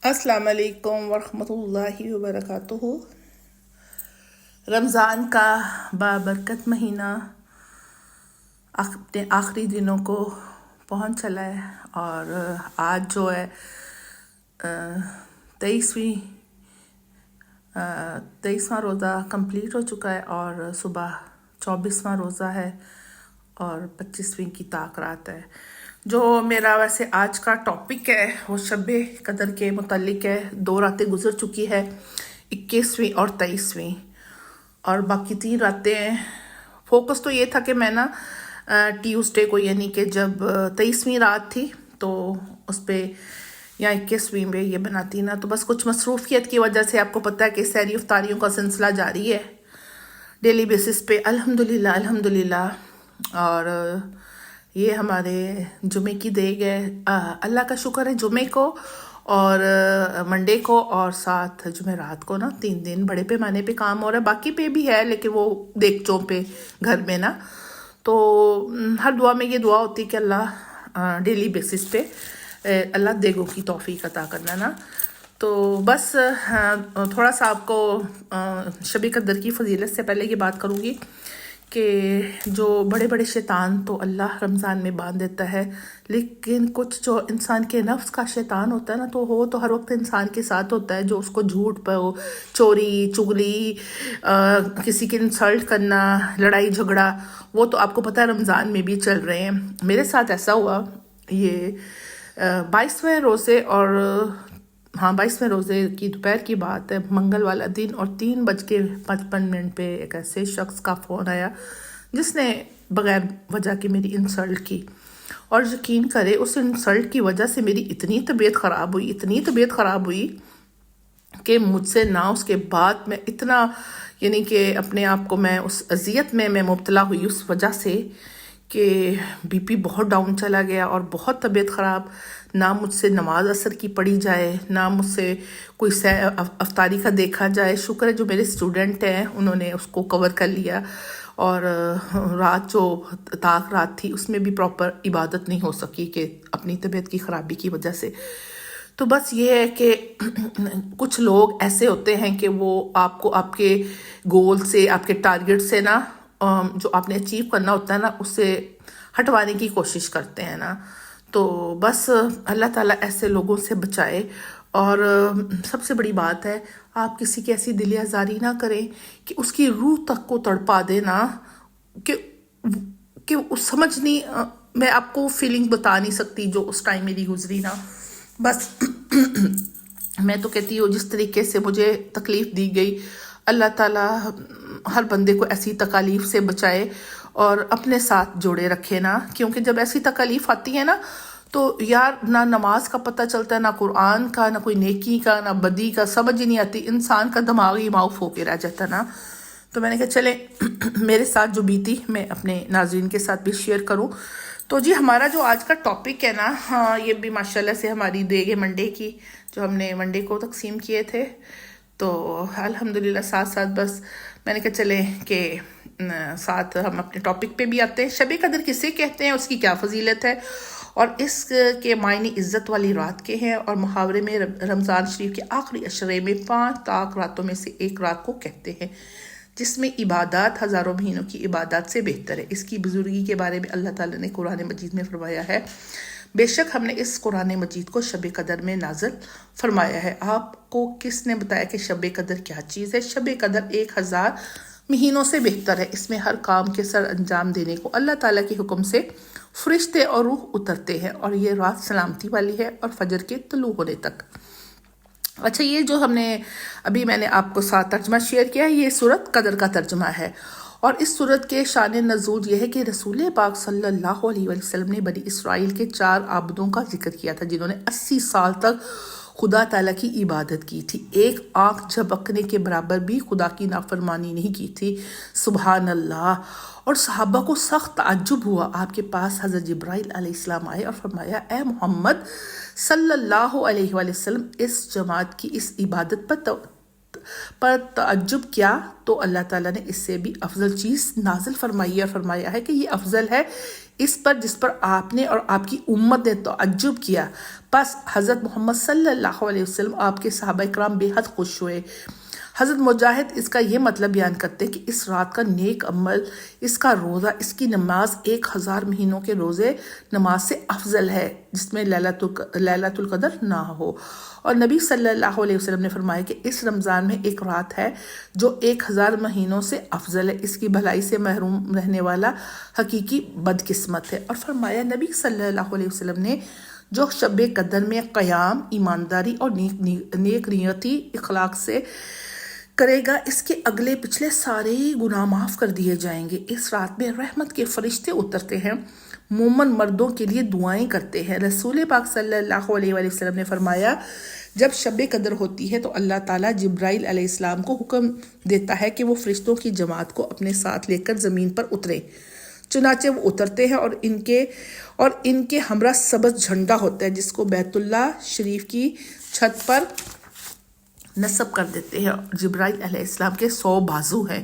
السلام علیکم ورحمۃ اللہ وبرکاتہ۔ رمضان کا بابرکت مہینہ اپنے آخری دنوں کو پہنچ چلا ہے، اور آج جو ہے 23واں روزہ کمپلیٹ ہو چکا ہے، اور صبح 24واں روزہ ہے اور 25ویں کی طاق رات ہے۔ جو میرا ویسے آج کا ٹاپک ہے وہ شب قدر کے متعلق ہے۔ 2 راتیں گزر چکی ہے، 21ویں اور 23ویں، اور باقی 3 راتیں فوکس تو یہ تھا کہ میں نا ٹیوزڈے کو، یعنی کہ جب 23ویں رات تھی تو اس پہ یا 21ویں پہ یہ بناتی نا، تو بس کچھ مصروفیت کی وجہ سے، آپ کو پتہ ہے کہ سحری افطاریوں کا سلسلہ جاری ہے ڈیلی بیسس پہ، الحمدللہ۔ اور یہ ہمارے جمعے کی دیگ ہے، اللہ کا شکر ہے۔ جمعے کو اور منڈے کو اور ساتھ جمعرات کو نا 3 دن بڑے پیمانے پہ کام ہو رہا ہے، باقی پہ بھی ہے لیکن وہ دیگچوں پہ گھر میں نا۔ تو ہر دعا میں یہ دعا ہوتی ہے کہ اللہ ڈیلی بیسس پہ اللہ دیگوں کی توفیق عطا کرنا نا۔ تو بس تھوڑا سا آپ کو شب قدر کی فضیلت سے پہلے یہ بات کروں گی کہ جو بڑے بڑے شیطان تو اللہ رمضان میں باندھ دیتا ہے، لیکن کچھ جو انسان کے نفس کا شیطان ہوتا ہے نا، تو وہ تو ہر وقت انسان کے ساتھ ہوتا ہے، جو اس کو جھوٹ پہ چوری چگلی، کسی کی انسلٹ کرنا، لڑائی جھگڑا، وہ تو آپ کو پتہ ہے رمضان میں بھی چل رہے ہیں۔ میرے ساتھ ایسا ہوا، یہ 22ویں روزے اور 22ویں روزے کی دوپہر کی بات ہے، منگل والا دن، اور 3:55 پہ ایک ایسے شخص کا فون آیا جس نے بغیر وجہ کی میری انسلٹ کی، اور یقین کرے اس انسلٹ کی وجہ سے میری اتنی طبیعت خراب ہوئی کہ مجھ سے نہ اس کے بعد میں اتنا، یعنی کہ اپنے آپ کو میں اس اذیت میں مبتلا ہوئی اس وجہ سے کہ بی پی بہت ڈاؤن چلا گیا اور بہت طبیعت خراب۔ نہ مجھ سے نماز عصر کی پڑھی جائے، نہ مجھ سے کوئی افطاری کا دیکھا جائے۔ شکر ہے جو میرے اسٹوڈنٹ ہیں انہوں نے اس کو کور کر لیا، اور رات جو طاق رات تھی اس میں بھی پراپر عبادت نہیں ہو سکی کہ اپنی طبیعت کی خرابی کی وجہ سے۔ تو بس یہ ہے کہ کچھ لوگ ایسے ہوتے ہیں کہ وہ آپ کو آپ کے گول سے، آپ کے ٹارگٹ سے نا، جو آپ نے اچیو کرنا ہوتا ہے نا، اس سے ہٹوانے کی کوشش کرتے ہیں نا۔ تو بس اللہ تعالیٰ ایسے لوگوں سے بچائے، اور سب سے بڑی بات ہے آپ کسی کی ایسی دل آزاری نہ کریں کہ اس کی روح تک کو تڑپا دے نا، کہ سمجھ نہیں، میں آپ کو فیلنگ بتا نہیں سکتی جو اس ٹائم میری گزری نا۔ بس میں تو کہتی ہوں جس طریقے سے مجھے تکلیف دی گئی، اللہ تعالیٰ ہر بندے کو ایسی تکالیف سے بچائے اور اپنے ساتھ جوڑے رکھے نا، کیونکہ جب ایسی تکالیف آتی ہے نا تو یار نہ نماز کا پتہ چلتا ہے، نہ قرآن کا، نہ کوئی نیکی کا، نہ بدی کا، سمجھ ہی نہیں آتی، انسان کا دماغ ہی معاف ہو کے رہ جاتا نا۔ تو میں نے کہا چلے میرے ساتھ جو بیتی میں اپنے ناظرین کے ساتھ بھی شیئر کروں۔ تو جی ہمارا جو آج کا ٹاپک ہے نا، یہ بھی ماشاءاللہ سے ہماری دیگ منڈے کی، جو ہم نے منڈے کو تقسیم کیے تھے، تو الحمدللہ ساتھ بس میں نے کہا چلے کہ ساتھ ہم اپنے ٹاپک پہ بھی آتے ہیں۔ شب قدر کسے کہتے ہیں، اس کی کیا فضیلت ہے، اور اس کے معنی عزت والی رات کے ہیں، اور محاورے میں رمضان شریف کے آخری عشرے میں 5 طاق راتوں میں سے ایک رات کو کہتے ہیں، جس میں عبادات ہزاروں مہینوں کی عبادات سے بہتر ہے۔ اس کی بزرگی کے بارے میں اللہ تعالیٰ نے قرآن مجید میں فرمایا ہے، بے شک ہم نے اس قرآن مجید کو شب قدر میں نازل فرمایا ہے۔ آپ کو کس نے بتایا کہ شب قدر کیا چیز ہے؟ شب قدر 1000 مہینوں سے بہتر ہے، اس میں ہر کام کے سر انجام دینے کو اللہ تعالیٰ کے حکم سے فرشتے اور روح اترتے ہیں، اور یہ رات سلامتی والی ہے اور فجر کے طلوع ہونے تک۔ اچھا، یہ جو ہم نے ابھی میں نے آپ کو ساتھ ترجمہ شیئر کیا ہے، یہ سورت قدر کا ترجمہ ہے، اور اس سورت کے شان نزول یہ ہے کہ رسول پاک صلی اللہ علیہ وسلم نے بنی اسرائیل کے 4 عابدوں کا ذکر کیا تھا جنہوں نے 80 سال تک خدا تعالیٰ کی عبادت کی تھی، ایک آنکھ جھپکنے کے برابر بھی خدا کی نافرمانی نہیں کی تھی، سبحان اللہ۔ اور صحابہ کو سخت تعجب ہوا، آپ کے پاس حضرت جبرائیل علیہ السلام آئے اور فرمایا، اے محمد صلی اللہ علیہ وسلم، اس جماعت کی اس عبادت پر تعجب کیا؟ تو اللہ تعالیٰ نے اس سے بھی افضل چیز نازل فرمائی اور فرمایا ہے کہ یہ افضل ہے اس پر جس پر آپ نے اور آپ کی امت نے تعجب کیا۔ پس حضرت محمد صلی اللہ علیہ وسلم آپ کے صحابہ کرام بے حد خوش ہوئے۔ حضرت مجاہد اس کا یہ مطلب بیان کرتے ہیں کہ اس رات کا نیک عمل، اس کا روزہ، اس کی نماز 1000 مہینوں کے روزے نماز سے افضل ہے جس میں لیلۃ القدر نہ ہو۔ اور نبی صلی اللہ علیہ وسلم نے فرمایا کہ اس رمضان میں ایک رات ہے جو 1000 مہینوں سے افضل ہے، اس کی بھلائی سے محروم رہنے والا حقیقی بدقسمت ہے۔ اور فرمایا نبی صلی اللہ علیہ وسلم نے جو شب قدر میں قیام، ایمانداری اور نیک نیتی اخلاق سے کرے گا، اس کے اگلے پچھلے سارے گناہ معاف کر دیے جائیں گے۔ اس رات میں رحمت کے فرشتے اترتے ہیں، مومن مردوں کے لیے دعائیں کرتے ہیں۔ رسول پاک صلی اللہ علیہ وآلہ وسلم نے فرمایا جب شب قدر ہوتی ہے تو اللہ تعالیٰ جبرائیل علیہ السلام کو حکم دیتا ہے کہ وہ فرشتوں کی جماعت کو اپنے ساتھ لے کر زمین پر اترے۔ چنانچہ وہ اترتے ہیں اور ان کے ہمراہ سبز جھنڈا ہوتا ہے جس کو بیت اللہ شریف کی چھت پر نصب کر دیتے ہیں۔ جبرائیل علیہ السلام کے 100 بازو ہیں،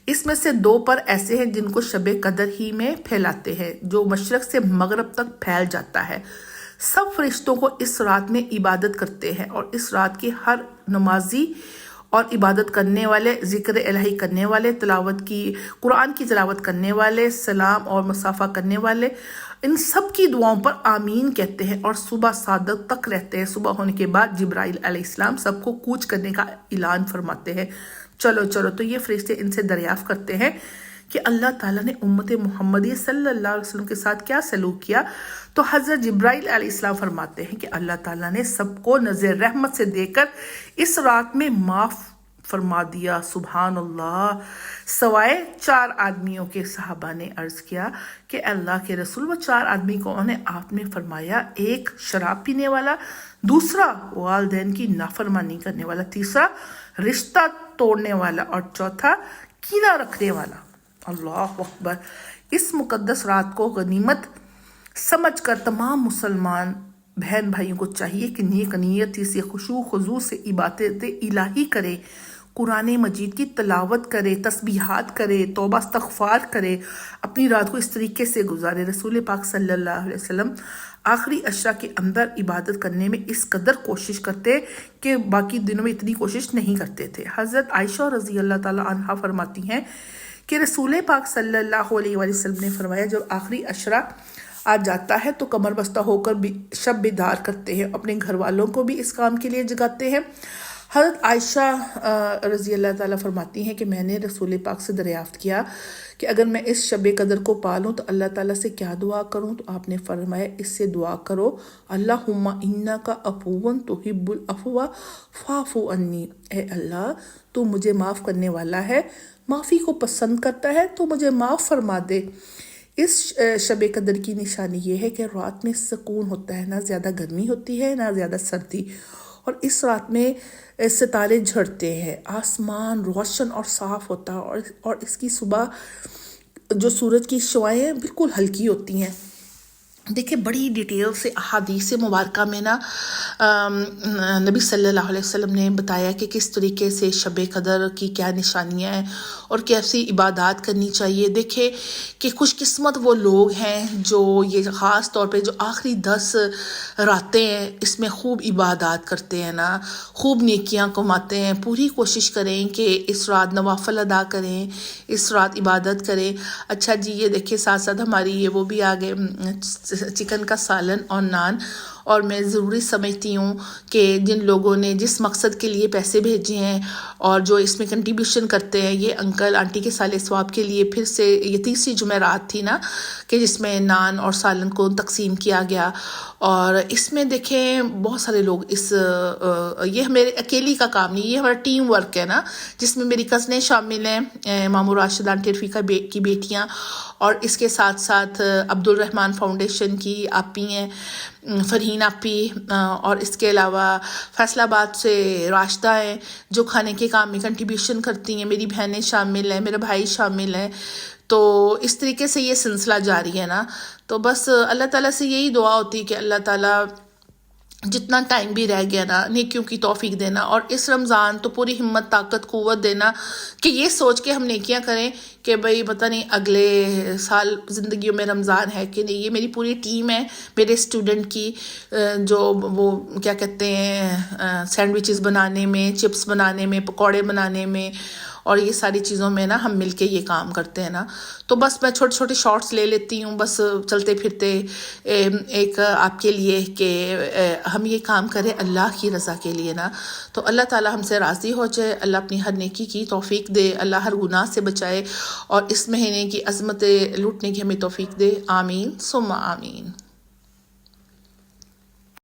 اس میں سے 2 پر ایسے ہیں جن کو شب قدر ہی میں پھیلاتے ہیں جو مشرق سے مغرب تک پھیل جاتا ہے۔ سب فرشتوں کو اس رات میں عبادت کرتے ہیں اور اس رات کی ہر نمازی اور عبادت کرنے والے، ذکر الہی کرنے والے، قرآن کی تلاوت کرنے والے، سلام اور مصافحہ کرنے والے، ان سب کی دعاؤں پر آمین کہتے ہیں اور صبح صادق تک رہتے ہیں۔ صبح ہونے کے بعد جبرائیل علیہ السلام سب کو کوچ کرنے کا اعلان فرماتے ہیں، چلو چلو۔ تو یہ فرشتے ان سے دریافت کرتے ہیں کہ اللہ تعالیٰ نے امت محمدیہ صلی اللہ علیہ وسلم کے ساتھ کیا سلوک کیا؟ تو حضرت جبرائیل علیہ السلام فرماتے ہیں کہ اللہ تعالیٰ نے سب کو نظر رحمت سے دے کر اس رات میں معاف فرما دیا، سبحان اللہ، سوائے 4 آدمیوں کے۔ صحابہ نے عرض کیا کہ اللہ کے رسول وہ 4 آدمی کون ہیں؟ آپ نے فرمایا ایک شراب پینے والا، دوسرا والدین کی نافرمانی کرنے والا، تیسرا رشتہ توڑنے والا اور چوتھا کینہ رکھنے والا۔ اللہ اکبر۔ اس مقدس رات کو غنیمت سمجھ کر تمام مسلمان بہن بھائیوں کو چاہیے کہ نیک نیتی سے، خشوع خضوع سے عبادت الہی کرے، قرآن مجید کی تلاوت کرے، تسبیحات کرے، توبہ استغفار کرے، اپنی رات کو اس طریقے سے گزارے۔ رسول پاک صلی اللہ علیہ وسلم آخری عشرہ کے اندر عبادت کرنے میں اس قدر کوشش کرتے کہ باقی دنوں میں اتنی کوشش نہیں کرتے تھے۔ حضرت عائشہ رضی اللہ تعالی عنہا فرماتی ہیں کہ رسول پاک صلی اللہ علیہ وآلہ وسلم نے فرمایا جب آخری عشرہ آ جاتا ہے تو کمر بستہ ہو کر شب بیدار کرتے ہیں، اپنے گھر والوں کو بھی اس کام کے لیے جگاتے ہیں۔ حضرت عائشہ رضی اللہ تعالیٰ فرماتی ہیں کہ میں نے رسول پاک سے دریافت کیا کہ اگر میں اس شب قدر کو پالوں تو اللہ تعالیٰ سے کیا دعا کروں؟ تو آپ نے فرمایا اس سے دعا کرو اللہم انک عفو تحب العفو فاعف عنی، اے اللہ تو مجھے معاف کرنے والا ہے، معافی کو پسند کرتا ہے تو مجھے معاف فرما دے۔ اس شب قدر کی نشانی یہ ہے کہ رات میں سکون ہوتا ہے، نہ زیادہ گرمی ہوتی ہے نہ زیادہ سردی، اور اس رات میں ستارے جھڑتے ہیں، آسمان روشن اور صاف ہوتا ہے، اور اس کی صبح جو سورج کی شعاعیں بالکل ہلکی ہوتی ہیں۔ دیکھیں بڑی ڈیٹیل سے احادیث مبارکہ میں نبی صلی اللہ علیہ وسلم نے بتایا کہ کس طریقے سے شب قدر کی کیا نشانیاں ہیں اور کیسی عبادات کرنی چاہیے۔ دیکھیں کہ خوش قسمت وہ لوگ ہیں جو یہ خاص طور پہ جو آخری 10 راتیں ہیں اس میں خوب عبادات کرتے ہیں نا، خوب نیکیاں کماتے ہیں۔ پوری کوشش کریں کہ اس رات نوافل ادا کریں، اس رات عبادت کریں۔ اچھا جی، یہ دیکھیں ساتھ ساتھ ہماری یہ وہ بھی آگے چکن کا سالن اور نان، اور میں ضروری سمجھتی ہوں کہ جن لوگوں نے جس مقصد کے لیے پیسے بھیجے ہیں اور جو اس میں کنٹریبیوشن کرتے ہیں، یہ انکل آنٹی کے سال ثواب کے لیے پھر سے یہ تیسری جمعرات تھی نا کہ جس میں نان اور سالن کو تقسیم کیا گیا، اور اس میں دیکھیں بہت سارے لوگ یہ میرے اکیلی کا کام نہیں، یہ ہمارا ٹیم ورک ہے نا، جس میں میری کزنیں شامل ہیں، مامو راشد آنٹی رفیقہ کی بیٹیاں، اور اس کے ساتھ ساتھ عبد الرحمن فاؤنڈیشن کی آپی ہیں فرحین آپی، اور اس کے علاوہ فیصل آباد سے راشدہ ہیں جو کھانے کے کام میں کنٹریبیوشن کرتی ہیں، میری بہنیں شامل ہیں، میرا بھائی شامل ہیں۔ تو اس طریقے سے یہ سلسلہ جاری ہے نا، تو بس اللہ تعالیٰ سے یہی دعا ہوتی ہے کہ اللہ تعالیٰ جتنا ٹائم بھی رہ گیا نا نیکیوں کی توفیق دینا، اور اس رمضان تو پوری ہمت طاقت قوت دینا کہ یہ سوچ کے ہم نیکیاں کریں کہ بھئی پتہ نہیں اگلے سال زندگیوں میں رمضان ہے کہ نہیں۔ یہ میری پوری ٹیم ہے میرے اسٹوڈنٹ کی، جو وہ کیا کہتے ہیں سینڈوچز بنانے میں، چپس بنانے میں، پکوڑے بنانے میں، اور یہ ساری چیزوں میں نا ہم مل کے یہ کام کرتے ہیں نا۔ تو بس میں چھوٹے چھوٹے شارٹس لے لیتی ہوں بس چلتے پھرتے، ایک آپ کے لیے کہ ہم یہ کام کریں اللہ کی رضا کے لیے نا، تو اللہ تعالی ہم سے راضی ہو جائے، اللہ اپنی ہر نیکی کی توفیق دے، اللہ ہر گناہ سے بچائے، اور اس مہینے کی عظمتیں لوٹنے کی ہمیں توفیق دے، آمین ثم آمین۔